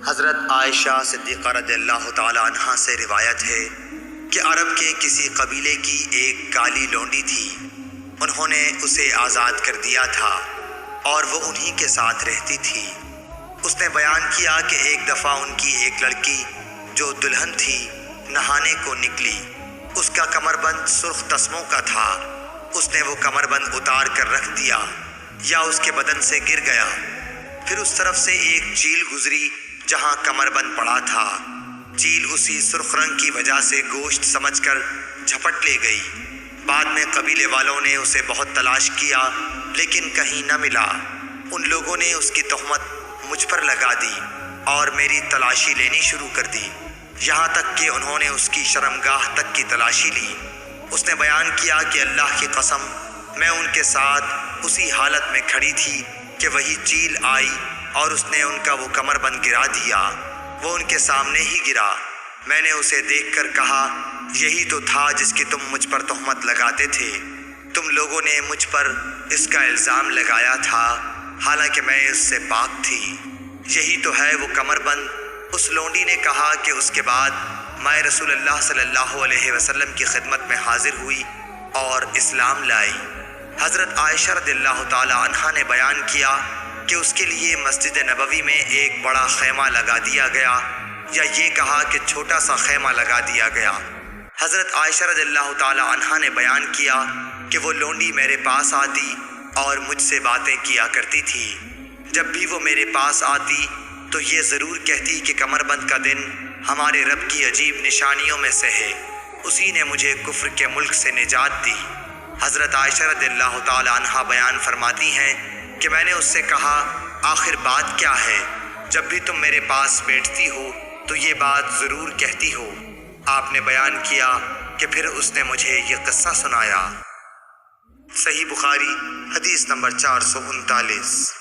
حضرت عائشہ صدیقہ رضی اللہ تعالی عنہا سے روایت ہے کہ عرب کے کسی قبیلے کی ایک کالی لونڈی تھی۔ انہوں نے اسے آزاد کر دیا تھا اور وہ انہی کے ساتھ رہتی تھی۔ اس نے بیان کیا کہ ایک دفعہ ان کی ایک لڑکی جو دلہن تھی نہانے کو نکلی۔ اس کا کمربند سرخ تسموں کا تھا۔ اس نے وہ کمربند اتار کر رکھ دیا یا اس کے بدن سے گر گیا۔ پھر اس طرف سے ایک چیل گزری جہاں کمربند پڑا تھا۔ چیل اسی سرخ رنگ کی وجہ سے گوشت سمجھ کر جھپٹ لے گئی۔ بعد میں قبیلے والوں نے اسے بہت تلاش کیا لیکن کہیں نہ ملا۔ ان لوگوں نے اس کی تہمت مجھ پر لگا دی اور میری تلاشی لینی شروع کر دی، یہاں تک کہ انہوں نے اس کی شرمگاہ تک کی تلاشی لی۔ اس نے بیان کیا کہ اللہ کی قسم میں ان کے ساتھ اسی حالت میں کھڑی تھی کہ وہی چیل آئی اور اس نے ان کا وہ کمربند گرا دیا۔ وہ ان کے سامنے ہی گرا۔ میں نے اسے دیکھ کر کہا، یہی تو تھا جس کی تم مجھ پر تہمت لگاتے تھے۔ تم لوگوں نے مجھ پر اس کا الزام لگایا تھا حالانکہ میں اس سے پاک تھی۔ یہی تو ہے وہ کمربند۔ اس لونڈی نے کہا کہ اس کے بعد میں رسول اللہ صلی اللہ علیہ وسلم کی خدمت میں حاضر ہوئی اور اسلام لائی۔ حضرت عائشہ رضی اللہ تعالی عنہا نے بیان کیا کہ اس کے لیے مسجد نبوی میں ایک بڑا خیمہ لگا دیا گیا، یا یہ کہا کہ چھوٹا سا خیمہ لگا دیا گیا۔ حضرت عائشہ رضی اللہ تعالی عنہا نے بیان کیا کہ وہ لونڈی میرے پاس آتی اور مجھ سے باتیں کیا کرتی تھی۔ جب بھی وہ میرے پاس آتی تو یہ ضرور کہتی کہ کمربند کا دن ہمارے رب کی عجیب نشانیوں میں سے ہے، اسی نے مجھے کفر کے ملک سے نجات دی۔ حضرت عائشہ رضی اللہ تعالی عنہا بیان فرماتی ہیں کہ میں نے اس سے کہا، آخر بات کیا ہے؟ جب بھی تم میرے پاس بیٹھتی ہو تو یہ بات ضرور کہتی ہو۔ آپ نے بیان کیا کہ پھر اس نے مجھے یہ قصہ سنایا۔ صحیح بخاری حدیث نمبر 439۔